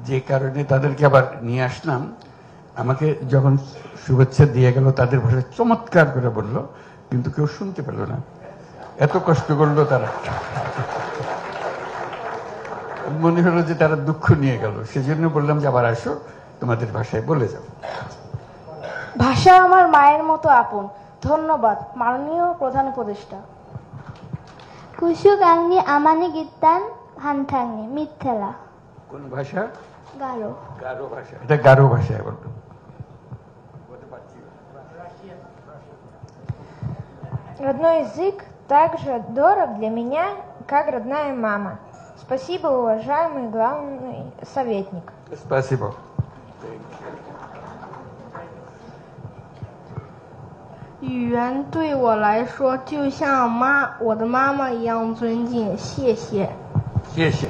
যে কারণে তাদেরকে আবার নিয়ে আসলাম। আমাকে যখন শুভেচ্ছা দিয়ে গেল তাদের ভাষায় চমৎকার করে বলল, কিন্তু কেউ শুনতে পেল না, এত কষ্ট করলো তারা। মনে হলো যে তারা দুঃখ নিয়ে গেল, সেজন্য বললাম যে আবার আসো, তোমাদের ভাষায় বলে যাও। ভাষা আমার মায়ের মতো আপন। ধন্যবাদ মাননীয় প্রধান উপদেষ্টা। কুসুকাংনি আমানি গীতান হানথাংনি মিথ্যেলা। কোন ভাষা? গারো। গারো ভাষা। এটা গারো ভাষায় বলতো। Родной язык так же дорог для меня, как родная мама. Спасибо, уважаемый главный советник. Спасибо. 语言对我来说就像我的妈妈一样尊敬，谢谢。谢谢。